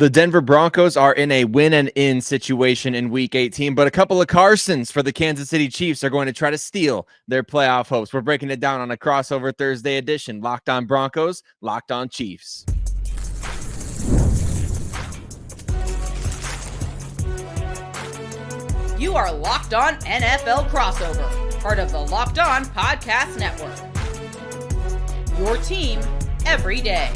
The Denver Broncos are in a win and in situation in Week 18, but a couple of Carsons for the Kansas City Chiefs are going to try to steal their playoff hopes. We're breaking it down on a crossover Thursday edition. Locked on Broncos, Locked on Chiefs. You are Locked On NFL Crossover, part of the Locked On Podcast Network. Your team every day.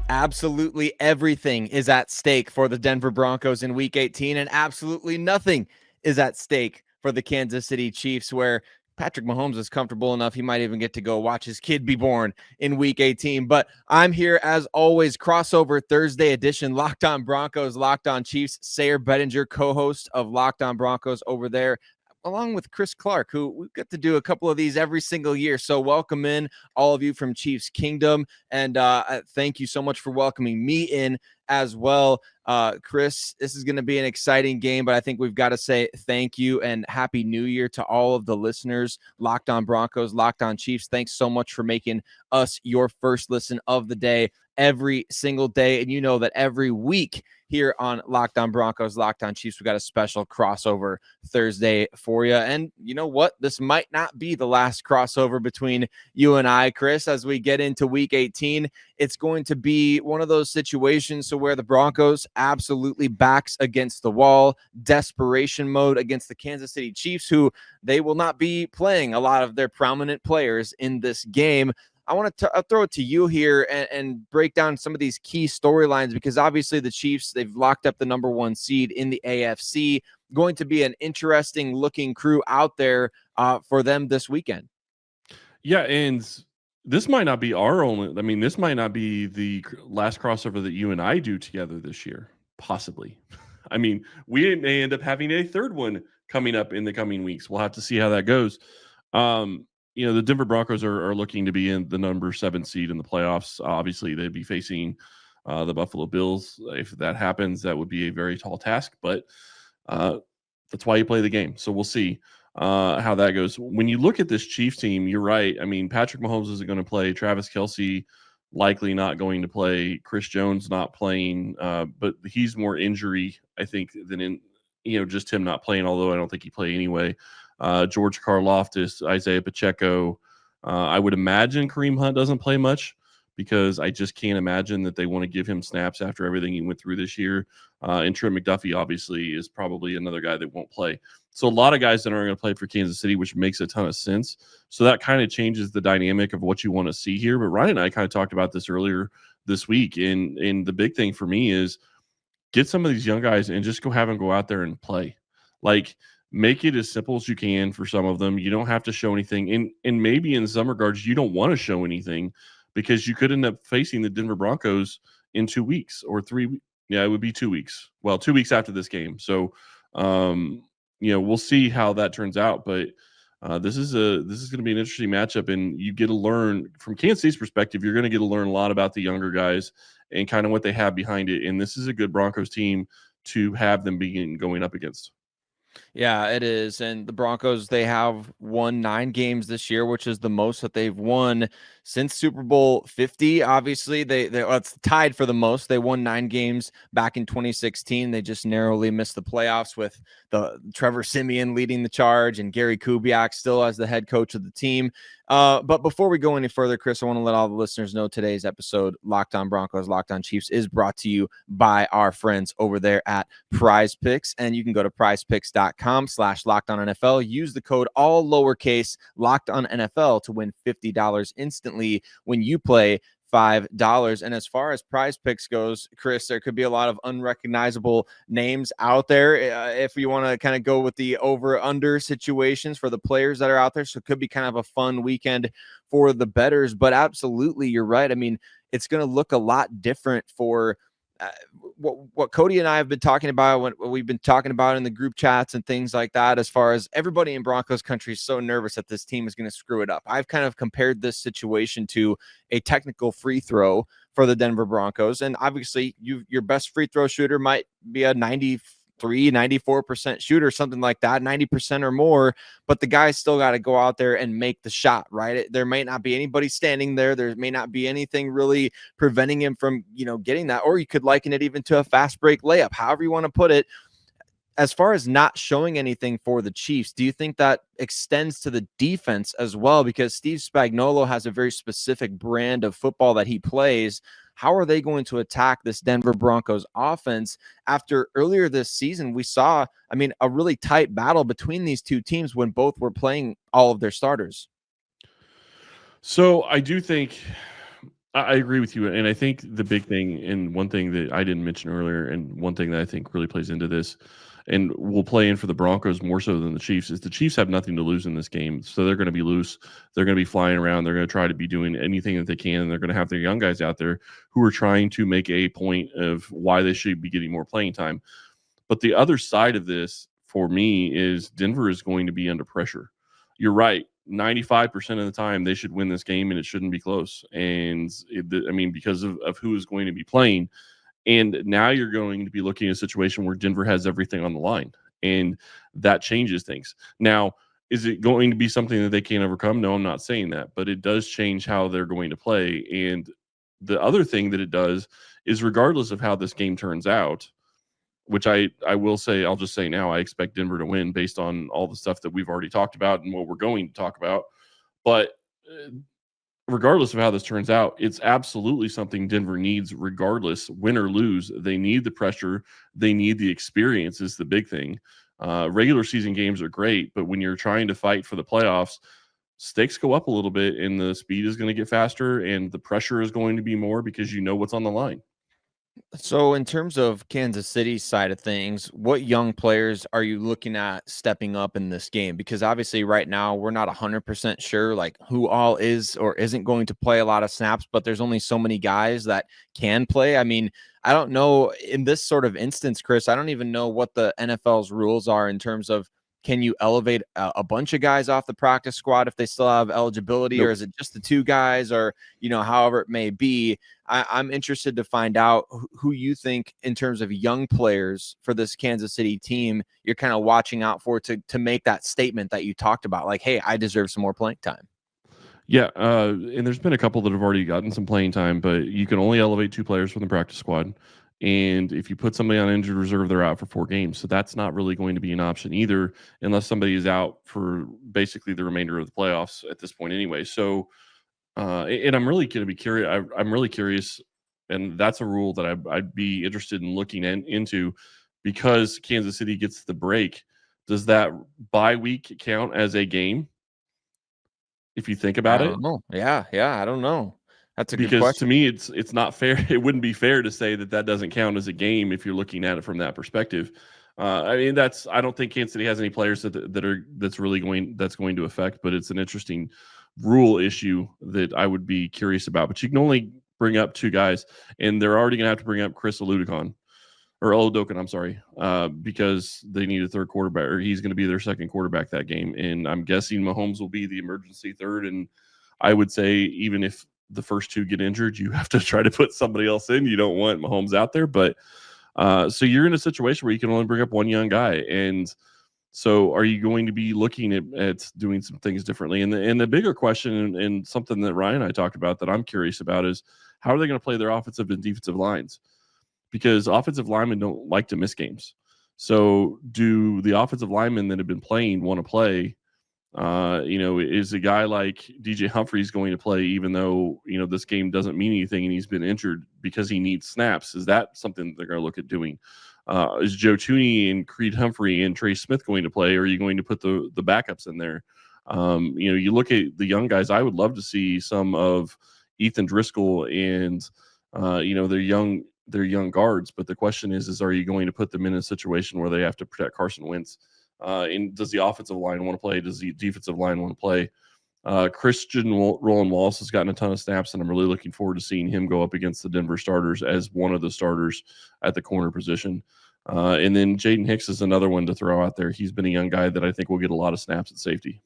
Absolutely everything is at stake for the Denver Broncos in Week 18, and absolutely nothing is at stake for the Kansas City Chiefs, where Patrick Mahomes is comfortable enough he might even get to go watch his kid be born in Week 18. But I'm here, as always, crossover Thursday edition, Locked on Broncos, Locked on Chiefs. Sayre, Bedinger, co-host of Locked on Broncos over there, along with Chris Clark, who we get to do a couple of these every single year. So welcome in all of you from Chiefs Kingdom. And thank you so much for welcoming me in as well. Chris, this is going to be an exciting game, but I think we've got to say thank you and Happy New Year to all of the listeners. Locked on Broncos, Locked on Chiefs. Thanks so much for making us your first listen of the day every single day. And you know that every week here on Locked on Broncos, Locked on Chiefs, we got a special crossover Thursday for you. And you know what? This might not be the last crossover between you and I, Chris, as we get into Week 18. It's going to be one of those situations where the Broncos absolutely backs against the wall, desperation mode against the Kansas City Chiefs, who they will not be playing a lot of their prominent players in this game. I want to throw it to you here and break down some of these key storylines, because obviously the Chiefs, they've locked up the number one seed in the AFC. Going to be an interesting looking crew out there for them this weekend. Yeah, and this might not be our only. I mean, this might not be the last crossover that you and I do together this year, possibly. I mean, we may end up having a third one coming up in the coming weeks. We'll have to see how that goes. The Denver Broncos are looking to be in the number 7 seed in the playoffs. Obviously, they'd be facing the Buffalo Bills. If that happens, that would be a very tall task, but that's why you play the game. So we'll see how that goes. When you look at this Chiefs team, you're right. I mean, Patrick Mahomes isn't going to play. Travis Kelce likely not going to play. Chris Jones not playing, but he's more injury, I think, than just him not playing, although I don't think he play anyway. George Karlaftis, Isaiah Pacheco. I would imagine Kareem Hunt doesn't play much, because I just can't imagine that they want to give him snaps after everything he went through this year. And Trent McDuffie, obviously, is probably another guy that won't play. So a lot of guys that aren't going to play for Kansas City, which makes a ton of sense. So that kind of changes the dynamic of what you want to see here. But Ryan and I kind of talked about this earlier this week. And the big thing for me is get some of these young guys and just have them go out there and play. Like, make it as simple as you can for some of them. You don't have to show anything. And maybe in some regards, you don't want to show anything, because you could end up facing the Denver Broncos in 2 weeks or 3 weeks. Yeah, it would be 2 weeks. Well, 2 weeks after this game. So, we'll see how that turns out. But this is going to be an interesting matchup, and you get to learn from Kansas City's perspective. You're going to get to learn a lot about the younger guys and kind of what they have behind it. And this is a good Broncos team to have them going up against. Yeah, it is. And the Broncos, they have won 9 games this year, which is the most that they've won since Super Bowl 50. Obviously, it's tied for the most. They won 9 games back in 2016. They just narrowly missed the playoffs with the Trevor Siemian leading the charge and Gary Kubiak still as the head coach of the team. But before we go any further, Chris, I want to let all the listeners know today's episode, Locked on Broncos, Locked on Chiefs, is brought to you by our friends over there at Prize Picks. And you can go to prizepicks.com/LockedOnNFL. Use the code all lowercase LockedOnNFL to win $50 instantly when you play $5. And as far as Prize Picks goes, Chris, there could be a lot of unrecognizable names out there if you want to kind of go with the over-under situations for the players that are out there. So it could be kind of a fun weekend for the bettors. But absolutely, you're right. I mean, it's going to look a lot different for what Cody and I have been talking about, what we've been talking about in the group chats and things like that, as far as everybody in Broncos country is so nervous that this team is going to screw it up. I've kind of compared this situation to a technical free throw for the Denver Broncos. And obviously your best free throw shooter might be a 90 94% shooter, something like that, 90% or more, but the guy's still got to go out there and make the shot, right? There may not be anybody standing there. There may not be anything really preventing him from, getting that, or you could liken it even to a fast break layup, however you want to put it. As far as not showing anything for the Chiefs, do you think that extends to the defense as well? Because Steve Spagnuolo has a very specific brand of football that he plays. How are they going to attack this Denver Broncos offense after earlier this season we saw, a really tight battle between these two teams when both were playing all of their starters? So I do think I agree with you. And I think the big thing, and one thing that I didn't mention earlier, and one thing that I think really plays into this and will play in for the Broncos more so than the Chiefs, is the Chiefs have nothing to lose in this game. So they're going to be loose. They're going to be flying around. They're going to try to be doing anything that they can. And they're going to have their young guys out there who are trying to make a point of why they should be getting more playing time. But the other side of this for me is Denver is going to be under pressure. You're right. 95% of the time they should win this game and it shouldn't be close. And because of who is going to be playing. And now you're going to be looking at a situation where Denver has everything on the line, and that changes things. Now, is it going to be something that they can't overcome? No, I'm not saying that, but it does change how they're going to play. And the other thing that it does is, regardless of how this game turns out, which I will say, I'll just say now, I expect Denver to win based on all the stuff that we've already talked about and what we're going to talk about. But regardless of how this turns out, it's absolutely something Denver needs, regardless, win or lose. They need the pressure. They need the experience is the big thing. Regular season games are great, but when you're trying to fight for the playoffs, stakes go up a little bit and the speed is going to get faster and the pressure is going to be more because you know what's on the line. So in terms of Kansas City's side of things, what young players are you looking at stepping up in this game? Because obviously right now we're not 100% sure like who all is or isn't going to play a lot of snaps, but there's only so many guys that can play. I don't know in this sort of instance, Chris, I don't even know what the NFL's rules are in terms of, can you elevate a bunch of guys off the practice squad if they still have eligibility? Nope. Or is it just the two guys, or, however it may be? I'm interested to find out who you think in terms of young players for this Kansas City team you're kind of watching out for to make that statement that you talked about, like, hey, I deserve some more playing time. Yeah, and there's been a couple that have already gotten some playing time, but you can only elevate two players from the practice squad. And if you put somebody on injured reserve, they're out for 4 games. So that's not really going to be an option either, unless somebody is out for basically the remainder of the playoffs at this point anyway. So, and I'm really going to be curious. I'm really curious, and that's a rule that I'd be interested in looking into, because Kansas City gets the break. Does that bye week count as a game? If you think about it? Yeah, I don't know. That's a good question. Because to me, it's not fair. It wouldn't be fair to say that doesn't count as a game if you're looking at it from that perspective. I don't think Kansas City has any players that's going to affect, but it's an interesting rule issue that I would be curious about. But you can only bring up 2 guys, and they're already going to have to bring up Chris Odokan, I'm sorry, because they need a third quarterback, or he's going to be their second quarterback that game. And I'm guessing Mahomes will be the emergency third. And I would say even if the first 2 get injured, you have to try to put somebody else in. You don't want Mahomes out there, but so you're in a situation where you can only bring up one young guy. And so are you going to be looking at doing some things differently? And the bigger question, and something that Ryan and I talked about that I'm curious about, is how are they going to play their offensive and defensive lines? Because offensive linemen don't like to miss games. So do the offensive linemen that have been playing want to play? Is a guy like DJ Humphries going to play even though, this game doesn't mean anything and he's been injured because he needs snaps? Is that something they're going to look at doing? Is Joe Thuney and Creed Humphrey and Trey Smith going to play? Or are you going to put the backups in there? You look at the young guys. I would love to see some of Ethan Driscoll and, they're young guards. But the question is are you going to put them in a situation where they have to protect Carson Wentz? And does the offensive line want to play? Does the defensive line want to play? Christian Roland Wallace has gotten a ton of snaps, and I'm really looking forward to seeing him go up against the Denver starters as one of the starters at the corner position. And then Jaden Hicks is another one to throw out there. He's been a young guy that I think will get a lot of snaps at safety.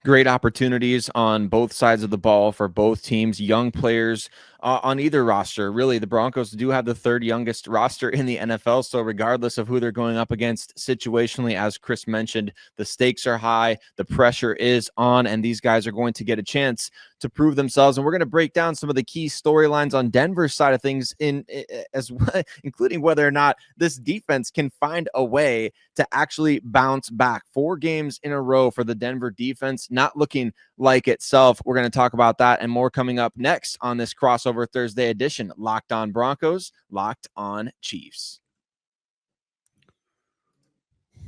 Great opportunities on both sides of the ball for both teams. Young players on either roster. Really, the Broncos do have the third youngest roster in the NFL. So regardless of who they're going up against situationally, as Chris mentioned, the stakes are high, the pressure is on, and these guys are going to get a chance to prove themselves. And we're going to break down some of the key storylines on Denver's side of things, including whether or not this defense can find a way to actually bounce back. 4 games in a row for the Denver defense, not looking like itself. We're going to talk about that and more coming up next on this crossover Thursday edition. Locked on Broncos, Locked on Chiefs.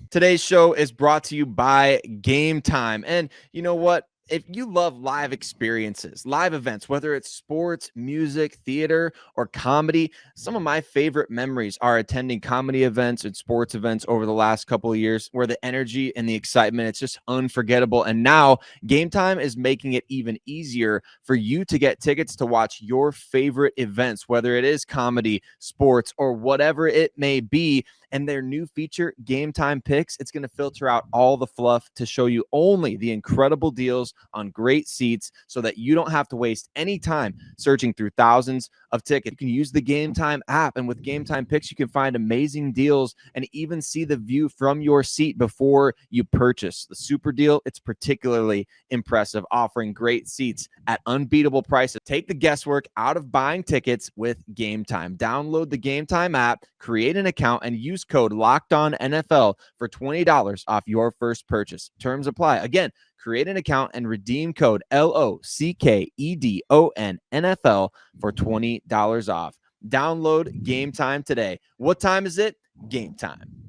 Today's show is brought to you by Game Time. And you know what? If you love live experiences, live events, whether it's sports, music, theater, or comedy, some of my favorite memories are attending comedy events and sports events over the last couple of years, where the energy and the excitement, it's just unforgettable. And now Game Time is making it even easier for you to get tickets to watch your favorite events, whether it is comedy, sports, or whatever it may be. And their new feature, Game Time Picks, it's going to filter out all the fluff to show you only the incredible deals on great seats so that you don't have to waste any time searching through thousands of tickets. You can use the Game Time app, and with Game Time Picks, you can find amazing deals and even see the view from your seat before you purchase. The super deal, it's particularly impressive, offering great seats at unbeatable prices. Take the guesswork out of buying tickets with Game Time. Download the Game Time app, create an account, and use code LOCKEDONNFL for $20 off your first purchase. Terms apply. Again, create an account and redeem code LOCKEDONNFL for $20 off. Download Game Time today. What time is it? Game time.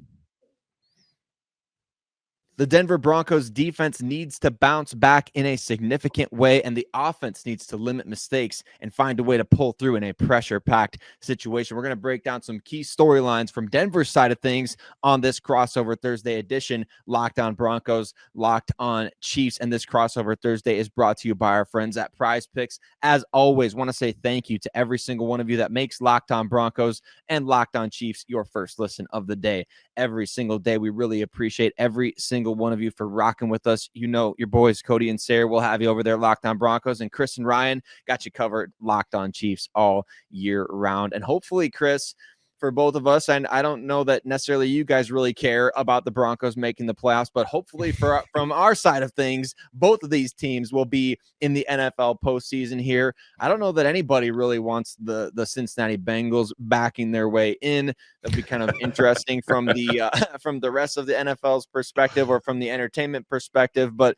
The Denver Broncos defense needs to bounce back in a significant way, and the offense needs to limit mistakes and find a way to pull through in a pressure-packed situation. We're going to break down some key storylines from Denver's side of things on this crossover Thursday edition. Locked on Broncos, Locked on Chiefs, and this crossover Thursday is brought to you by our friends at Prize Picks. As always, want to say thank you to every single one of you that makes Locked on Broncos and Locked on Chiefs your first listen of the day. Every single day, we really appreciate every single one of you for rocking with us. You know, your boys Cody and Sayre will have you over there Locked on Broncos, and Chris and Ryan got you covered Locked on Chiefs all year round. And hopefully, Chris, for both of us, and I don't know that necessarily you guys really care about the Broncos making the playoffs, but hopefully from our side of things, both of these teams will be in the NFL postseason here. I don't know that anybody really wants the Cincinnati Bengals backing their way in. That'd be kind of interesting from the rest of the NFL's perspective or from the entertainment perspective, but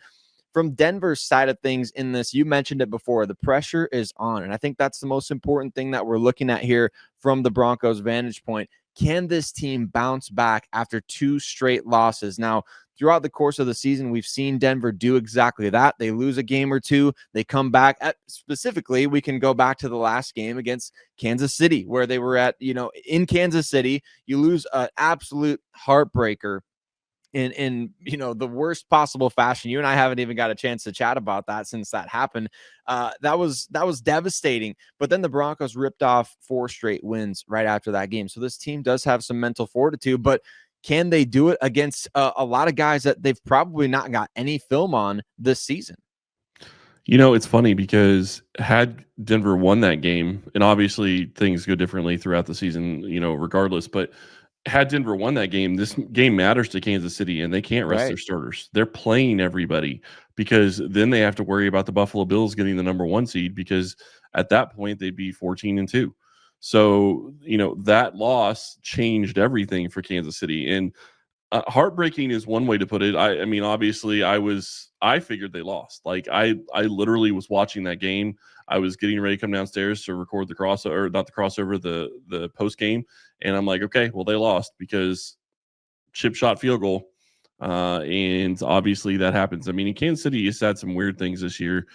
from Denver's side of things in this, you mentioned it before, the pressure is on. And I think that's the most important thing that we're looking at here from the Broncos' vantage point. Can this team bounce back after 2 straight losses? Now, throughout the course of the season, we've seen Denver do exactly that. They lose a game or two. They come back. Specifically, we can go back to the last game against Kansas City, where they were in Kansas City. You lose an absolute heartbreaker in the worst possible fashion. You and I haven't even got a chance to chat about that since that happened. That was devastating. But then the Broncos ripped off 4 straight wins right after that game. So this team does have some mental fortitude, but can they do it against a lot of guys that they've probably not got any film on this season? You know, it's funny because had Denver won that game, and obviously things go differently throughout the season, regardless, but had Denver won that game, this game matters to Kansas City, and they can't rest their starters. They're playing everybody because then they have to worry about the Buffalo Bills getting the number 1 seed, because at that point they'd be 14-2. So, that loss changed everything for Kansas City. And heartbreaking is one way to put it. I mean, obviously I figured they lost. Like I literally was watching that game. I was getting ready to come downstairs to record the the post game. And I'm like, okay, well, they lost because chip shot field goal. And obviously that happens. I mean, in Kansas City, it's had some weird things this year.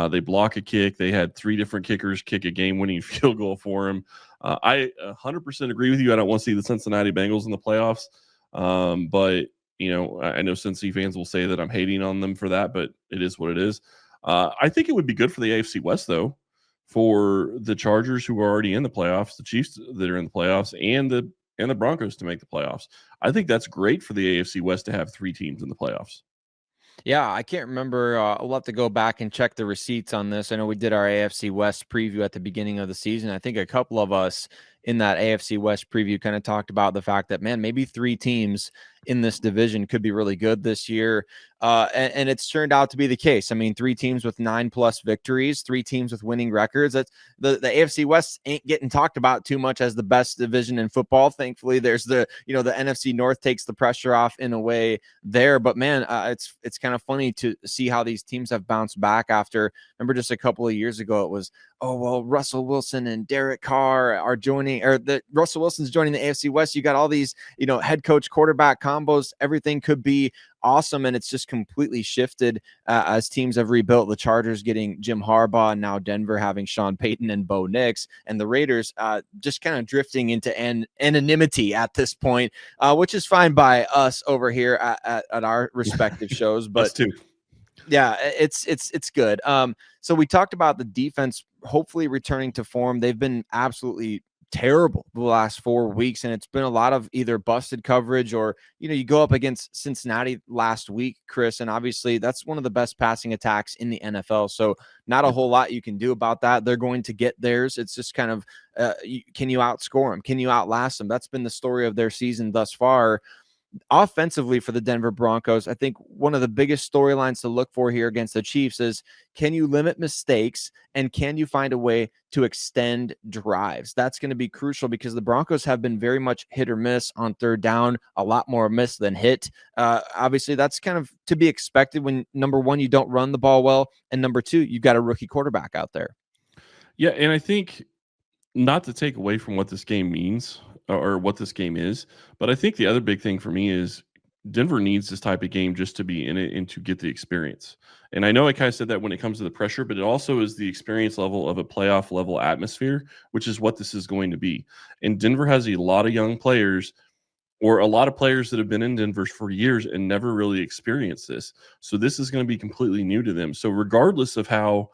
They block a kick. They had 3 different kickers kick a game-winning field goal for them. I 100% agree with you. I don't want to see the Cincinnati Bengals in the playoffs. But I know Cincy fans will say that I'm hating on them for that, but it is what it is. I think it would be good for the AFC West, though, for the Chargers, who are already in the playoffs, the Chiefs that are in the playoffs, and the Broncos to make the playoffs. I think that's great for the AFC West to have 3 teams in the playoffs. Yeah, I can't remember. I'll have to go back and check the receipts on this. I know we did our AFC West preview at the beginning of the season. I think a couple of us in that AFC West preview kind of talked about the fact that, man, maybe 3 teams in this division could be really good this year. And it's turned out to be the case. I mean, 3 teams with 9+ victories, 3 teams with winning records. That's the AFC West ain't getting talked about too much as the best division in football. Thankfully, there's the NFC North takes the pressure off in a way there. But man, it's kind of funny to see how these teams have bounced back after. Remember, just a couple of years ago, it was, oh well, Russell Wilson and Derek Carr are joining, or the Russell Wilson's joining the AFC West. You got all these, head coach quarterback combos. Everything could be awesome, and it's just completely shifted as teams have rebuilt. The Chargers getting Jim Harbaugh, and now Denver having Sean Payton and Bo Nix, and the Raiders just kind of drifting into anonymity at this point, which is fine by us over here at our respective shows. But us too. Yeah, it's good. So we talked about the defense hopefully returning to form. They've been absolutely terrible the last 4 weeks, and it's been a lot of either busted coverage or, you go up against Cincinnati last week, Chris, and obviously that's one of the best passing attacks in the NFL. So not a whole lot you can do about that. They're going to get theirs. It's just kind of, can you outscore them? Can you outlast them? That's been the story of their season thus far. Offensively for the Denver Broncos, I think one of the biggest storylines to look for here against the Chiefs is, can you limit mistakes and can you find a way to extend drives? That's going to be crucial because the Broncos have been very much hit or miss on third down, a lot more miss than hit. Obviously, that's kind of to be expected when, number one, you don't run the ball well, and number two, you've got a rookie quarterback out there. Yeah, and I think, not to take away from what this game means or what this game is, but I think the other big thing for me is Denver needs this type of game just to be in it and to get the experience. And I know I kind of said that when it comes to the pressure, but it also is the experience level of a playoff level atmosphere, which is what this is going to be. And Denver has a lot of young players, or a lot of players that have been in Denver for years and never really experienced this. So this is going to be completely new to them. So regardless of how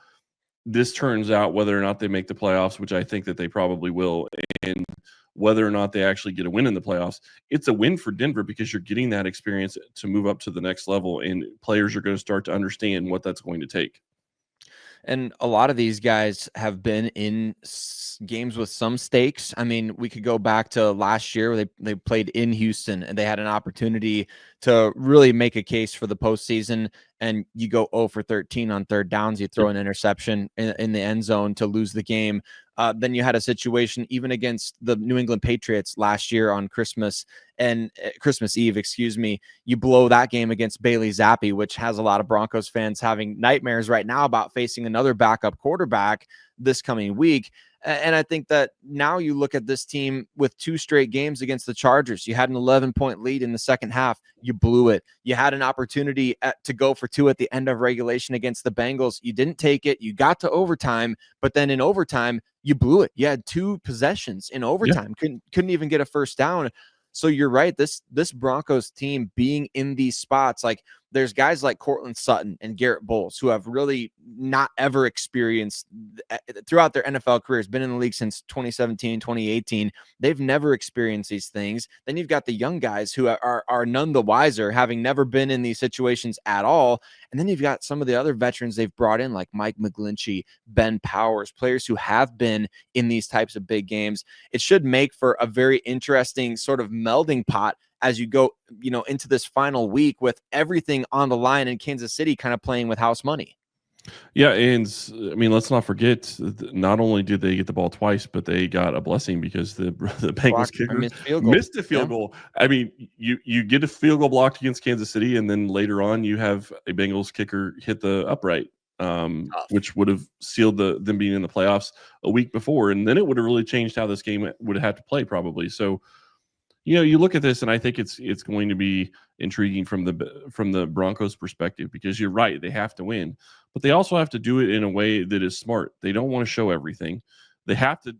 this turns out, whether or not they make the playoffs, which I think that they probably will, and whether or not they actually get a win in the playoffs, it's a win for Denver because you're getting that experience to move up to the next level, and players are going to start to understand what that's going to take. And a lot of these guys have been in games with some stakes. I mean, we could go back to last year where they played in Houston and they had an opportunity to really make a case for the postseason. And you go 0 for 13 on third downs. You throw an interception in the end zone to lose the game. Then you had a situation even against the New England Patriots last year on Christmas Eve, you blow that game against Bailey Zappi, which has a lot of Broncos fans having nightmares right now about facing another backup quarterback this coming week. And I think that now you look at this team with 2 straight games against the Chargers. You had an 11-point lead in the second half. You blew it. You had an opportunity to go for 2 at the end of regulation against the Bengals. You didn't take it. You got to overtime, but then in overtime, you blew it. You had 2 possessions in overtime. Yeah. Couldn't even get a first down. So you're right. This Broncos team being in these spots, like there's guys like Cortland Sutton and Garrett Bowles who have really not ever experienced throughout their NFL careers, been in the league since 2017, 2018. They've never experienced these things. Then you've got the young guys who are none the wiser, having never been in these situations at all. And then you've got some of the other veterans they've brought in, like Mike McGlinchey, Ben Powers, players who have been in these types of big games. It should make for a very interesting sort of melding pot as you go, into this final week with everything on the line in Kansas City kind of playing with house money. Yeah, and I mean, let's not forget, not only did they get the ball twice, but they got a blessing because the Bengals kicker missed a field goal. I mean, you get a field goal blocked against Kansas City, and then later on you have a Bengals kicker hit the upright, which would have sealed them being in the playoffs a week before, and then it would have really changed how this game would have to play probably. So, you look at this, and I think it's going to be intriguing from the Broncos' perspective because you're right, they have to win, but they also have to do it in a way that is smart. They don't want to show everything. They have to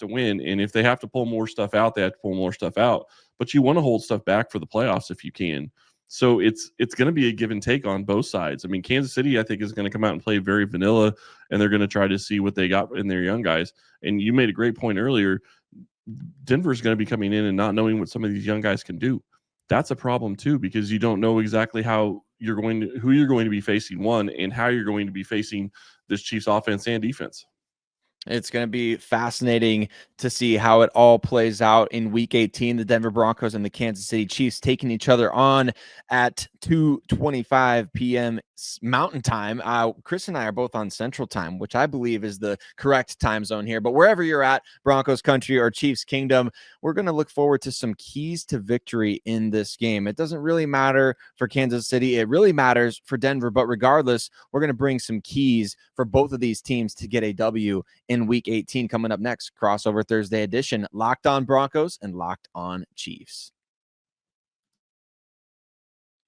win, and if they have to pull more stuff out, they have to pull more stuff out. But you want to hold stuff back for the playoffs if you can. So it's going to be a give and take on both sides. I mean, Kansas City, I think, is going to come out and play very vanilla, and they're going to try to see what they got in their young guys. And you made a great point earlier. Denver's going to be coming in and not knowing what some of these young guys can do. That's a problem too, because you don't know exactly how you're going to be facing, one, and how you're going to be facing this Chiefs offense and defense. It's going to be fascinating to see how it all plays out in Week 18. The Denver Broncos and the Kansas City Chiefs taking each other on at 2:25 p.m. Mountain Time. Chris and I are both on Central Time, which I believe is the correct time zone here. But wherever you're at, Broncos country or Chiefs kingdom, we're going to look forward to some keys to victory in this game. It doesn't really matter for Kansas City. It really matters for Denver. But regardless, we're going to bring some keys for both of these teams to get a W in Week 18. Coming up next, crossover Thursday edition, Locked On Broncos and Locked On Chiefs.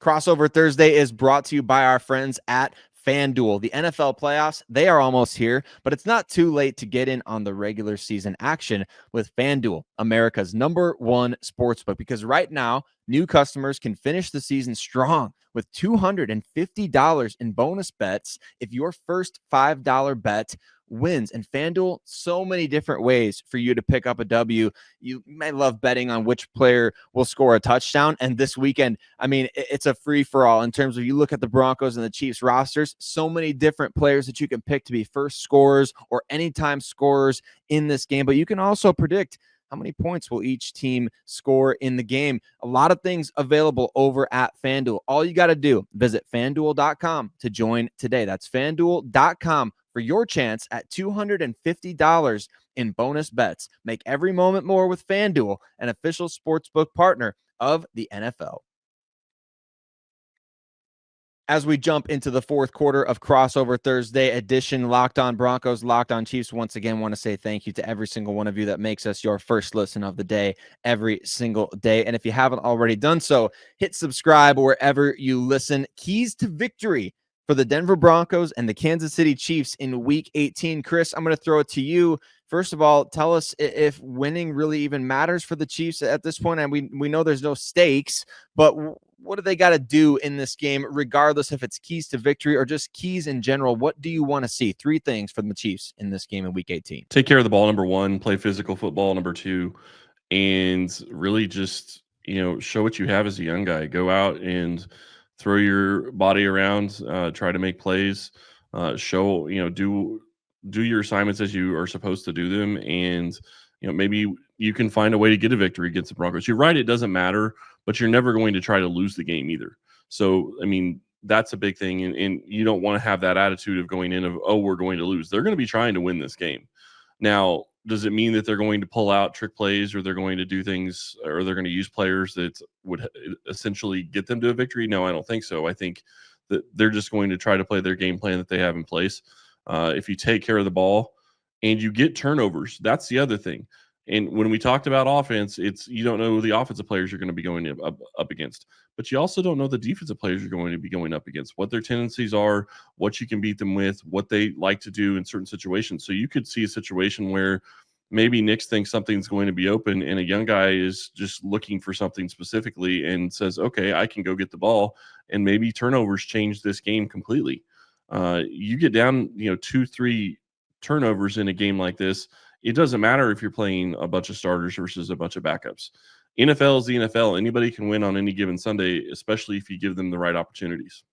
Crossover Thursday is brought to you by our friends at FanDuel. The NFL playoffs, they are almost here, but it's not too late to get in on the regular season action with FanDuel, America's #1 sportsbook, because right now, new customers can finish the season strong with $250 in bonus bets if your first $5 bet wins. And FanDuel, so many different ways for you to pick up a W. You may love betting on which player will score a touchdown. And this weekend, I mean, it's a free-for-all in terms of you look at the Broncos and the Chiefs rosters, so many different players that you can pick to be first scorers or anytime scorers in this game. But you can also predict how many points will each team score in the game. A lot of things available over at FanDuel. All you got to do, visit FanDuel.com to join today. That's FanDuel.com for your chance at $250 in bonus bets. Make every moment more with FanDuel, an official sportsbook partner of the NFL. As we jump into the fourth quarter of Crossover Thursday edition, Locked On Broncos, Locked On Chiefs, once again, want to say thank you to every single one of you that makes us your first listen of the day every single day. And if you haven't already done so, hit subscribe wherever you listen. Keys to victory for the Denver Broncos and the Kansas City Chiefs in Week 18. Chris, I'm going to throw it to you. First of all, tell us if winning really even matters for the Chiefs at this point. And we know there's no stakes, but what do they got to do in this game, regardless if it's keys to victory or just keys in general? What do you want to see? 3 things for the Chiefs in this game in Week 18. Take care of the ball, number 1, play physical football, number 2, and really just, show what you have as a young guy. Go out and throw your body around, try to make plays, show, do your assignments as you are supposed to do them. And, maybe you can find a way to get a victory against the Broncos. You're right, it doesn't matter, but you're never going to try to lose the game either. So, I mean, that's a big thing. And you don't want to have that attitude of going in of, oh, we're going to lose. They're going to be trying to win this game. Now, does it mean that they're going to pull out trick plays or they're going to do things or they're going to use players that would essentially get them to a victory? No, I don't think so. I think that they're just going to try to play their game plan that they have in place. If you take care of the ball and you get turnovers, that's the other thing. And when we talked about offense, it's you don't know the offensive players you're going to be going up against, but you also don't know the defensive players you're going to be going up against, what their tendencies are, what you can beat them with, what they like to do in certain situations. So you could see a situation where maybe Nick thinks something's going to be open and a young guy is just looking for something specifically and says, okay, I can go get the ball. And maybe turnovers change this game completely. You get down, 2-3 turnovers in a game like this. It doesn't matter if you're playing a bunch of starters versus a bunch of backups. NFL is the NFL. Anybody can win on any given Sunday, especially if you give them the right opportunities.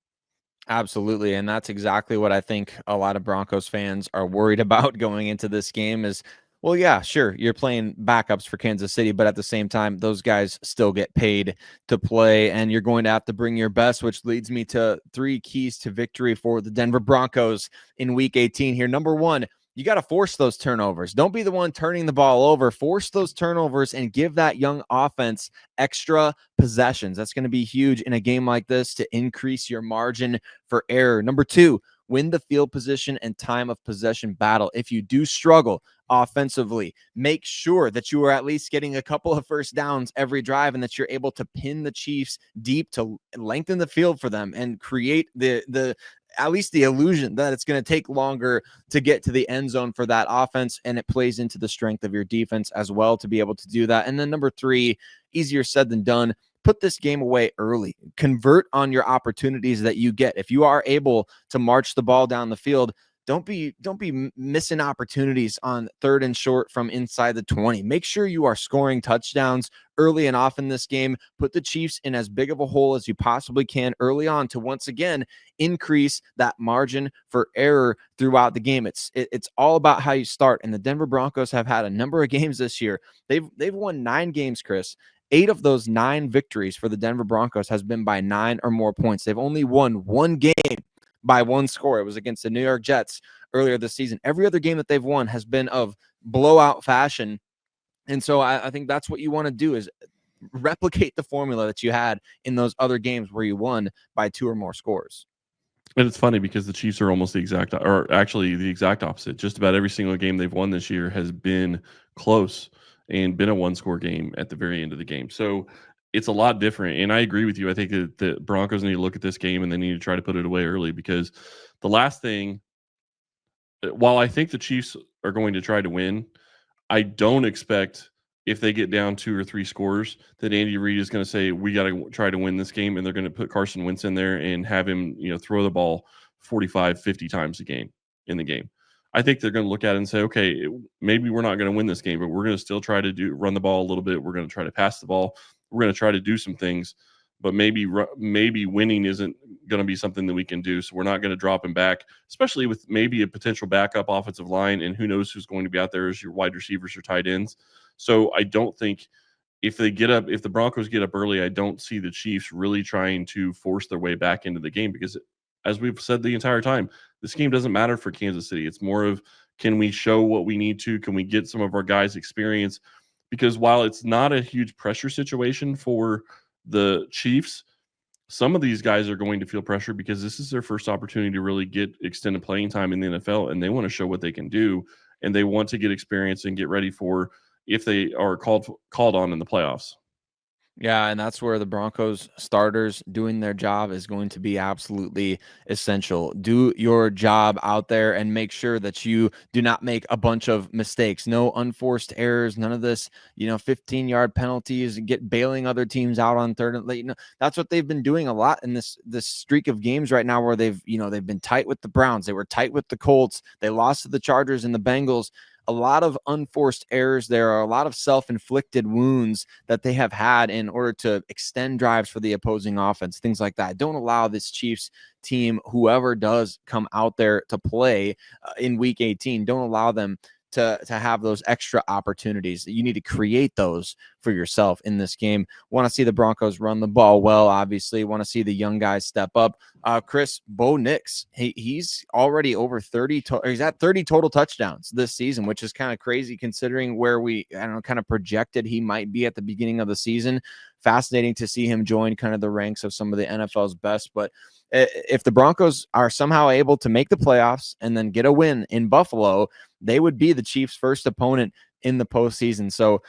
Absolutely. And that's exactly what I think a lot of Broncos fans are worried about going into this game is, well, yeah, sure, you're playing backups for Kansas City, but at the same time, those guys still get paid to play, and you're going to have to bring your best, which leads me to 3 keys to victory for the Denver Broncos in Week 18 here. Number 1, you got to force those turnovers. Don't be the one turning the ball over. Force those turnovers and give that young offense extra possessions. That's going to be huge in a game like this to increase your margin for error. Number 2, win the field position and time of possession battle. If you do struggle offensively, make sure that you are at least getting a couple of first downs every drive and that you're able to pin the Chiefs deep to lengthen the field for them and create the at least the illusion that it's going to take longer to get to the end zone for that offense. And it plays into the strength of your defense as well to be able to do that. And then number 3, easier said than done. Put this game away early. Convert on your opportunities that you get. If you are able to march the ball down the field, don't be missing opportunities on 3rd and short from inside the 20. Make sure you are scoring touchdowns early and often this game. Put the Chiefs in as big of a hole as you possibly can early on to once again increase that margin for error throughout the game. It's all about how you start. And the Denver Broncos have had a number of games this year. They've won 9 games, Chris. 8 of those 9 victories for the Denver Broncos has been by 9 or more points. They've only won 1 game by 1 score. It was against the New York Jets earlier this season. Every other game that they've won has been of blowout fashion. And so I think that's what you want to do, is replicate the formula that you had in those other games where you won by 2 or more scores. And it's funny because the Chiefs are almost the exact opposite. Just about every single game they've won this year has been close and been a 1-score game at the very end of the game. So it's a lot different. And I agree with you. I think that the Broncos need to look at this game and they need to try to put it away early, because the last thing, while I think the Chiefs are going to try to win, I don't expect, if they get down 2 or 3 scores, that Andy Reid is going to say, we got to try to win this game, and they're going to put Carson Wentz in there and have him, throw the ball 45, 50 times in the game. I think they're going to look at it and say, okay, maybe we're not going to win this game, but we're going to still try to run the ball a little bit. We're going to try to pass the ball. We're going to try to do some things, but maybe winning isn't going to be something that we can do. So we're not going to drop him back, especially with maybe a potential backup offensive line, and who knows who's going to be out there as your wide receivers or tight ends. So I don't think if the Broncos get up early, I don't see the Chiefs really trying to force their way back into the game, because as we've said the entire time, this game doesn't matter for Kansas City. It's more of, can we show what we need to? Can we get some of our guys experience? Because while it's not a huge pressure situation for the Chiefs, some of these guys are going to feel pressure because this is their first opportunity to really get extended playing time in the NFL, and they want to show what they can do, and they want to get experience and get ready for if they are called on in the playoffs. Yeah, and that's where the Broncos starters doing their job is going to be absolutely essential. Do your job out there and make sure that you do not make a bunch of mistakes. No unforced errors, none of this, 15-yard penalties, bailing other teams out on 3rd and late. That's what they've been doing a lot in this streak of games right now, where they've been tight with the Browns. They were tight with the Colts. They lost to the Chargers and the Bengals. A lot of unforced errors. There are a lot of self-inflicted wounds that they have had in order to extend drives for the opposing offense, things like that. Don't allow this Chiefs team, whoever does come out there to play in Week 18, don't allow them to have those extra opportunities. You need to create those for yourself in this game. Want to see the Broncos run the ball well, obviously. Want to see the young guys step up. Chris, Bo Nix, he's already over 30. He's at 30 total touchdowns this season, which is kind of crazy considering where kind of projected he might be at the beginning of the season. Fascinating to see him join kind of the ranks of some of the NFL's best. But if the Broncos are somehow able to make the playoffs and then get a win in Buffalo, they would be the Chiefs' first opponent in the postseason. So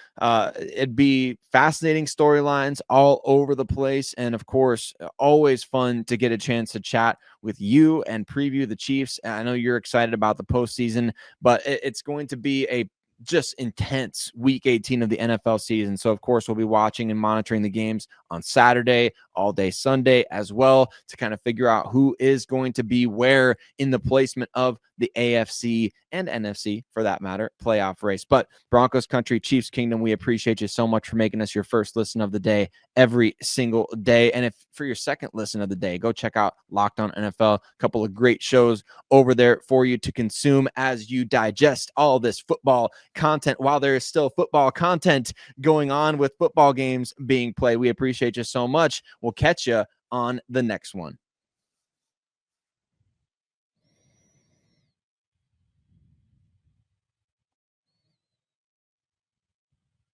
it'd be fascinating storylines all over the place. And of course, always fun to get a chance to chat with you and preview the Chiefs. I know you're excited about the postseason, but it's going to be a just intense Week 18 of the NFL season. So, of course, we'll be watching and monitoring the games on Saturday, all day Sunday as well, to kind of figure out who is going to be where in the placement of the AFC and NFC, for that matter, playoff race. But Broncos country, Chiefs kingdom, we appreciate you so much for making us your first listen of the day every single day. And if for your second listen of the day, go check out Locked On NFL, a couple of great shows over there for you to consume as you digest all this football content while there is still football content going on with football games being played. We appreciate you so much. We'll catch you on the next one.